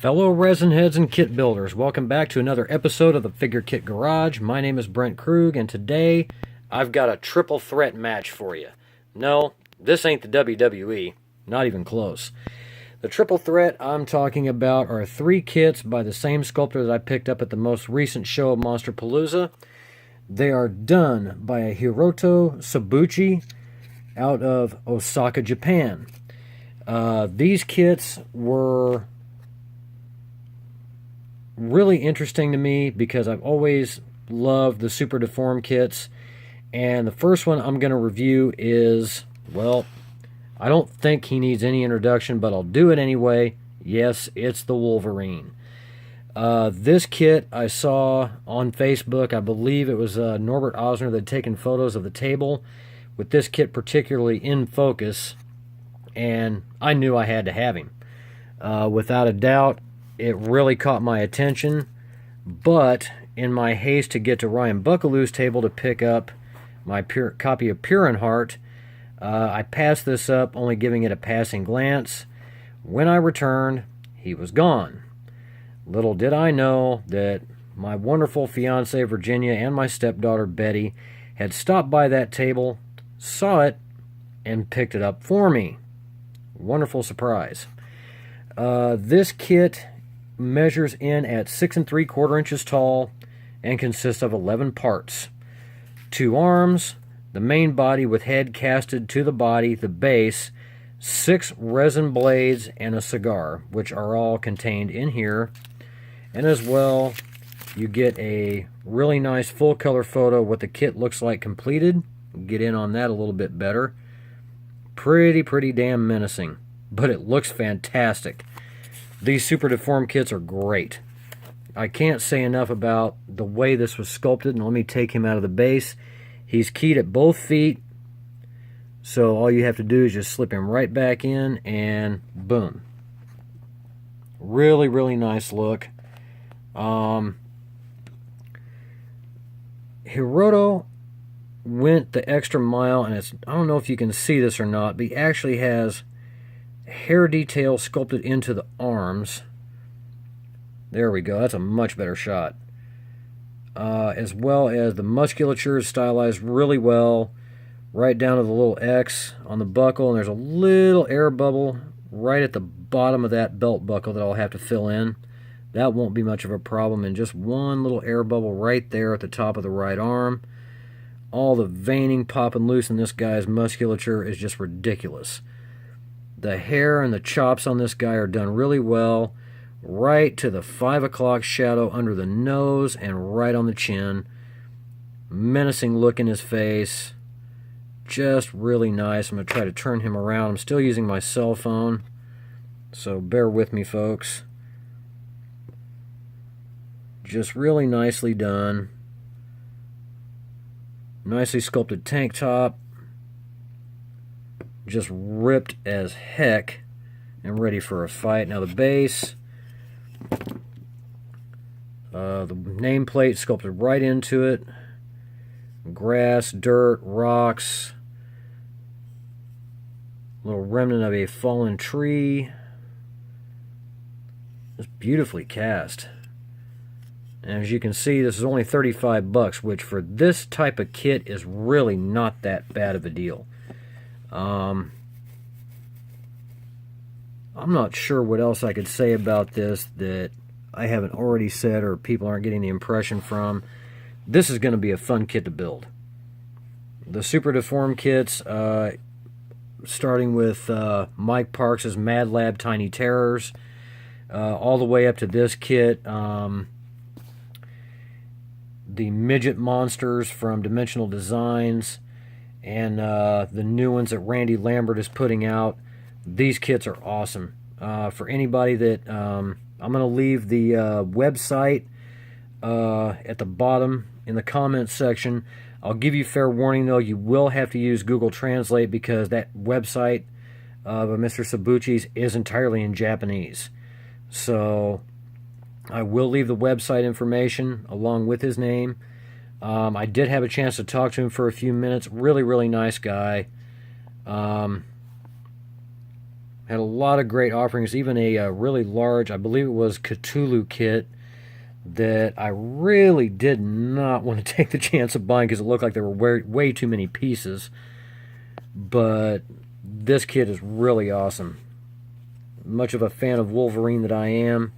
Fellow resin heads and kit builders, welcome back to another episode of the Figure Kit Garage. My name is Brent Krug, and today I've got a triple threat match for you. No, this ain't the WWE, not even close. The triple threat I'm talking about are three kits by the same sculptor that I picked up at the most recent show of Monsterpalooza. They are done by a Hiroto Sabuchi out of Osaka, Japan. These kits were really interesting to me because I've always loved the Super Deform kits, and the first one I'm going to review is, well, I don't think he needs any introduction, but I'll do it anyway. Yes, it's the Wolverine. This kit I saw on Facebook. I believe it was Norbert Osner that had taken photos of the table with this kit particularly in focus, and I knew I had to have him. Without a doubt, it really caught my attention, but in my haste to get to Ryan Buckaloo's table to pick up my copy of Pure in Heart, I passed this up, only giving it a passing glance. When I returned, he was gone. Little did I know that my wonderful fiancée Virginia and my stepdaughter Betty had stopped by that table, saw it, and picked it up for me. Wonderful surprise. This kit measures in at 6 3/4 inches tall and consists of 11 parts. 2 arms, the main body with head casted to the body, the base, 6 resin blades, and a cigar, which are all contained in here. And as well, you get a really nice full color photo of what the kit looks like completed. Get in on that a little bit better. Pretty damn menacing, but it looks fantastic. These Super Deform kits are great. I can't say enough about the way this was sculpted, and let me take him out of the base. He's keyed at both feet, so all you have to do is just slip him right back in, and boom. Really nice look. Hiroto went the extra mile, and I don't know if you can see this or not, but he actually has hair detail sculpted into the arms. There we go. That's a much better shot. As well as the musculature is stylized really well, right down to the little X on the buckle, and there's a little air bubble right at the bottom of that belt buckle that I'll have to fill in. That won't be much of a problem, and just one little air bubble right there at the top of the right arm. All the veining popping loose in this guy's musculature is just ridiculous. The hair and the chops on this guy are done really well, right to the 5 o'clock shadow under the nose and right on the chin. Menacing look in his face. Just really nice. I'm going to try to turn him around. I'm still using my cell phone, so bear with me, folks. Just really nicely done. Nicely sculpted tank top. Just ripped as heck and ready for a fight. Now the base, the nameplate sculpted right into it. Grass, dirt, rocks, little remnant of a fallen tree. Just beautifully cast. And as you can see, this is only $35, which for this type of kit is really not that bad of a deal. I'm not sure what else I could say about this that I haven't already said or people aren't getting the impression from. This is going to be a fun kit to build. The Super Deform kits, starting with Mike Parks' Mad Lab Tiny Terrors, all the way up to this kit, the Midget Monsters from Dimensional Designs, and the new ones that Randy Lambert is putting out. These kits are awesome. For anybody that, I'm going to leave the website at the bottom in the comments section. I'll give you fair warning, though, you will have to use Google Translate because that website of Mr. Sabuchi's is entirely in Japanese. So I will leave the website information along with his name. I did have a chance to talk to him for a few minutes. Really nice guy. Has Had a lot of great offerings, even a really large, I believe it was Cthulhu kit, that I really did not want to take the chance of buying because it looked like there were way too many pieces. But this kit is really awesome. Much of a fan of Wolverine that I am,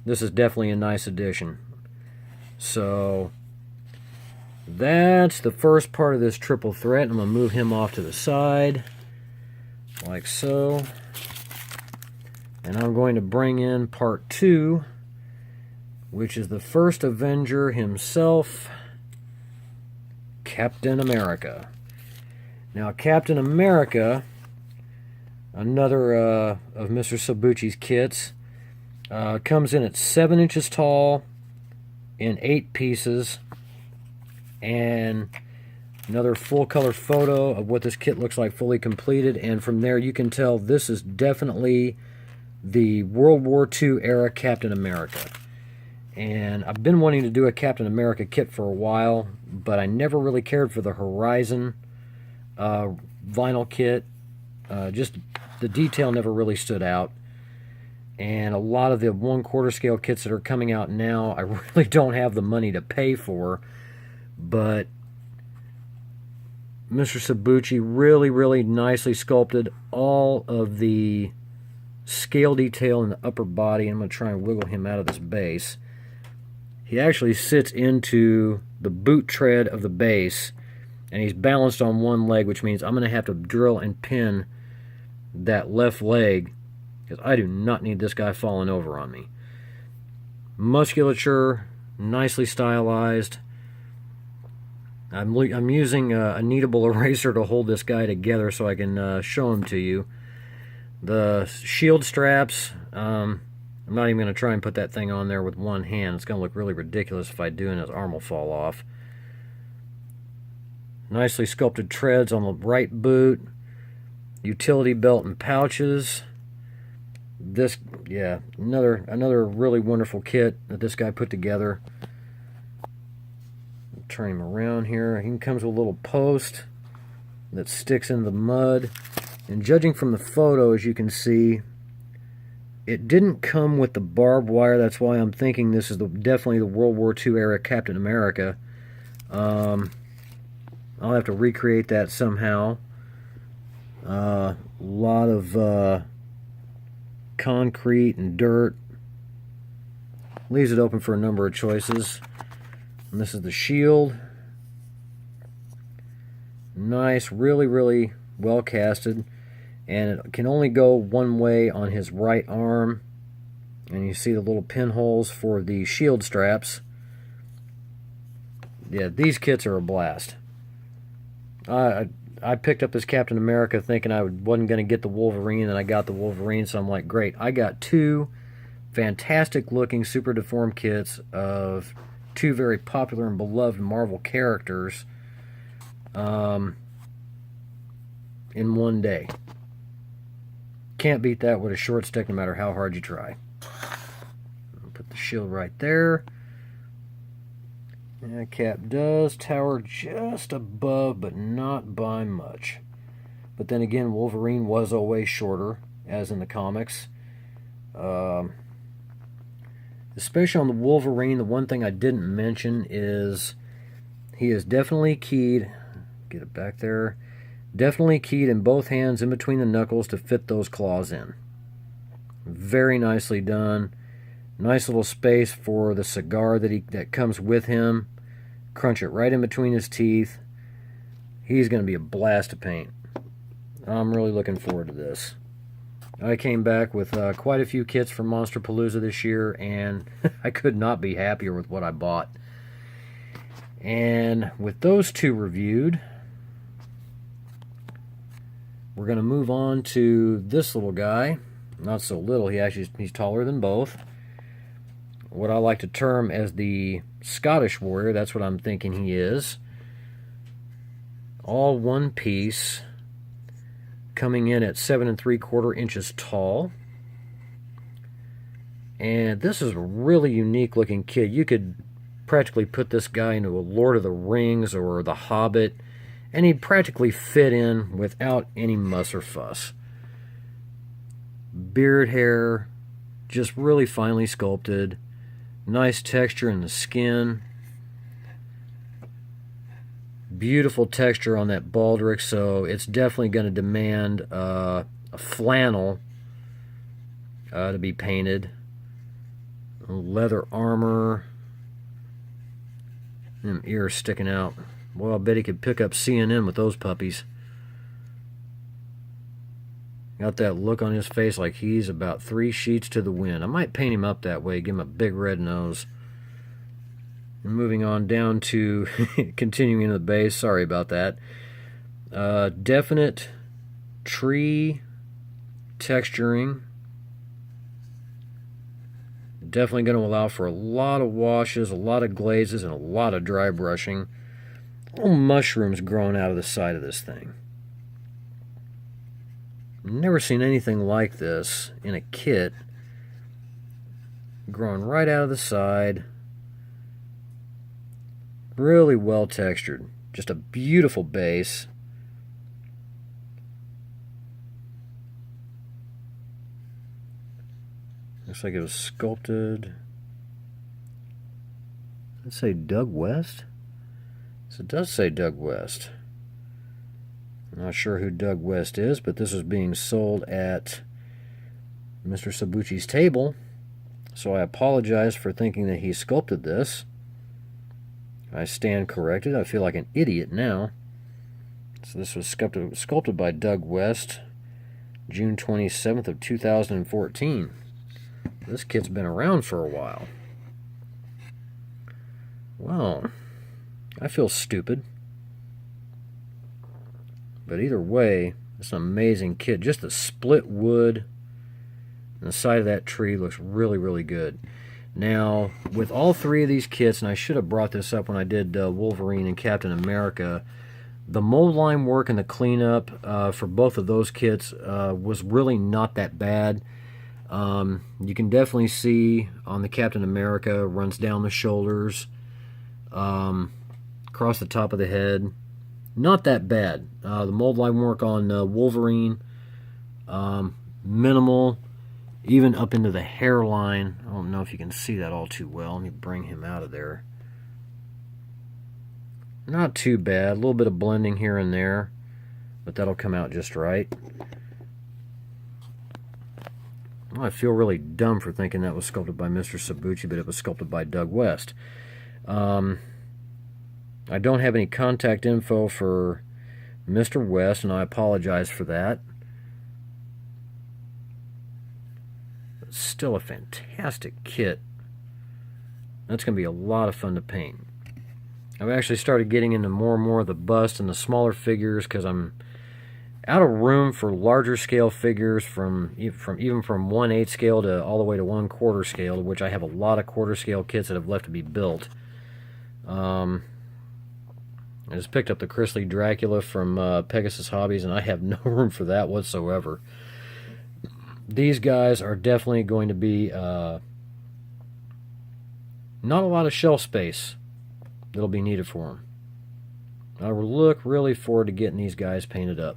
this is definitely a nice addition. So that's the first part of this triple threat. I'm going to move him off to the side, like so. And I'm going to bring in part 2, which is the first Avenger himself, Captain America. Now, Captain America, another of Mr. Sabuchi's kits, comes in at 7 inches tall in 8 pieces, and another full color photo of what this kit looks like fully completed. And from there you can tell this is definitely the World War II era Captain America. And I've been wanting to do a Captain America kit for a while, but I never really cared for the Horizon vinyl kit. Just the detail never really stood out. And a lot of the 1/4 scale kits that are coming out now, I really don't have the money to pay for. But Mr. Sabuchi really, really nicely sculpted all of the scale detail in the upper body. I'm going to try and wiggle him out of this base. He actually sits into the boot tread of the base, and he's balanced on one leg, which means I'm going to have to drill and pin that left leg, because I do not need this guy falling over on me. Musculature, nicely stylized. I'm using a kneadable eraser to hold this guy together so I can show him to you. The shield straps, I'm not even going to try and put that thing on there with one hand. It's going to look really ridiculous if I do, and his arm will fall off. Nicely sculpted treads on the right boot. Utility belt and pouches. This, yeah, another really wonderful kit that this guy put together. Turn him around here. He comes with a little post that sticks into the mud. And judging from the photo, as you can see, it didn't come with the barbed wire. That's why I'm thinking this is definitely the World War II era Captain America. I'll have to recreate that somehow. A lot of concrete and dirt. Leaves it open for a number of choices. And this is the shield. Nice, really, really well casted. And it can only go one way on his right arm. And you see the little pinholes for the shield straps. Yeah, these kits are a blast. I picked up this Captain America thinking I wasn't going to get the Wolverine, and I got the Wolverine, so I'm like, great. I got 2 fantastic looking super deformed kits of 2 very popular and beloved Marvel characters in one day. Can't beat that with a short stick no matter how hard you try. I'll put the shield right there. And that cap does tower just above, but not by much. But then again, Wolverine was always shorter, as in the comics. Especially on the Wolverine, the one thing I didn't mention is he is definitely keyed. Get it back there. Definitely keyed in both hands in between the knuckles to fit those claws in. Very nicely done. Nice little space for the cigar that comes with him. Crunch it right in between his teeth. He's going to be a blast to paint. I'm really looking forward to this. I came back with quite a few kits from Monsterpalooza this year, and I could not be happier with what I bought. And with those 2 reviewed, we're going to move on to this little guy. Not so little, he's taller than both. What I like to term as the Scottish Warrior, that's what I'm thinking he is. All one piece, coming in at 7 3/4 inches tall. And this is a really unique looking kit. You could practically put this guy into a Lord of the Rings or The Hobbit, and he'd practically fit in without any muss or fuss. beard hair, just really finely sculpted. Nice texture in the skin. Beautiful texture on that baldric, so it's definitely going to demand a flannel to be painted. Leather armor. Them ears sticking out. Well, I bet he could pick up CNN with those puppies. Got that look on his face like he's about 3 sheets to the wind. I might paint him up that way, give him a big red nose. And moving on down to continuing in the base. Sorry about that. Definite tree texturing. Definitely going to allow for a lot of washes, a lot of glazes, and a lot of dry brushing. Little mushrooms growing out of the side of this thing. Never seen anything like this in a kit. Growing right out of the side. Really well textured. Just a beautiful base. Looks like it was sculpted. Does it say Doug West? So it does say Doug West. I'm not sure who Doug West is, but this was being sold at Mr. Sabuchi's table. So I apologize for thinking that he sculpted this. I stand corrected. I feel like an idiot now. So this was sculpted by Doug West, June 27th of 2014. This kid's been around for a while. Well, I feel stupid. But either way, it's an amazing kit. Just the split wood and the side of that tree looks really, really good. Now, with all 3 of these kits, and I should have brought this up when I did Wolverine and Captain America, the mold line work and the cleanup for both of those kits was really not that bad. You can definitely see on the Captain America, runs down the shoulders, across the top of the head. Not that bad. The mold line work on Wolverine, minimal, even up into the hairline. I don't know if you can see that all too well. Let me bring him out of there. Not too bad. A little bit of blending here and there, but that'll come out just right. Well, I feel really dumb for thinking that was sculpted by Mr. Sabuchi, but it was sculpted by Doug West. I don't have any contact info for Mr. West, and I apologize for that. But still a fantastic kit. That's going to be a lot of fun to paint. I've actually started getting into more and more of the bust and the smaller figures because I'm out of room for larger scale figures from even from 1/8 scale to all the way to 1/4 scale, which I have a lot of quarter scale kits that have left to be built. I just picked up the Chris Lee Dracula from Pegasus Hobbies, and I have no room for that whatsoever. These guys are definitely going to be not a lot of shelf space that'll be needed for them. I look really forward to getting these guys painted up.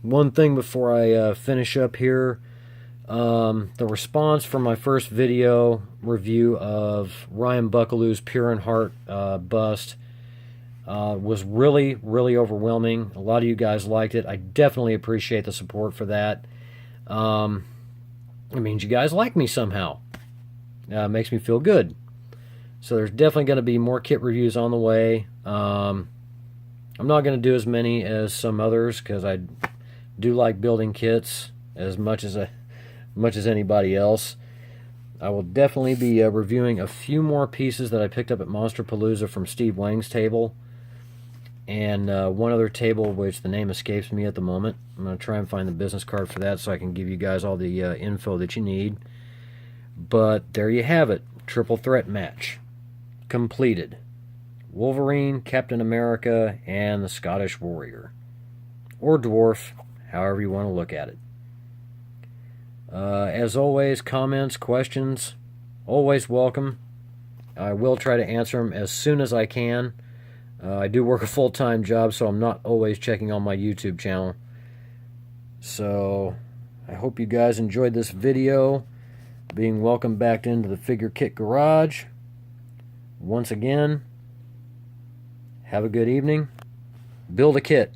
One thing before I finish up here, the response from my first video review of Ryan Buckaloo's Pure in Heart bust was really, really overwhelming. A lot of you guys liked it. I definitely appreciate the support for that. It means you guys like me somehow. It makes me feel good. So there's definitely going to be more kit reviews on the way. I'm not going to do as many as some others because I do like building kits as much as anybody else. I will definitely be reviewing a few more pieces that I picked up at Monsterpalooza from Steve Wang's table, and one other table which the name escapes me at the moment. I'm going to try and find the business card for that so I can give you guys all the info that you need. But there you have it. Triple threat match completed. Wolverine, Captain America, and the Scottish Warrior. Or Dwarf, however you want to look at it. As always, comments, questions, always welcome. I will try to answer them as soon as I can. I do work a full-time job, so I'm not always checking on my YouTube channel. So I hope you guys enjoyed this video. Being welcomed back into the Figure Kit Garage. Once again, have a good evening. Build a kit.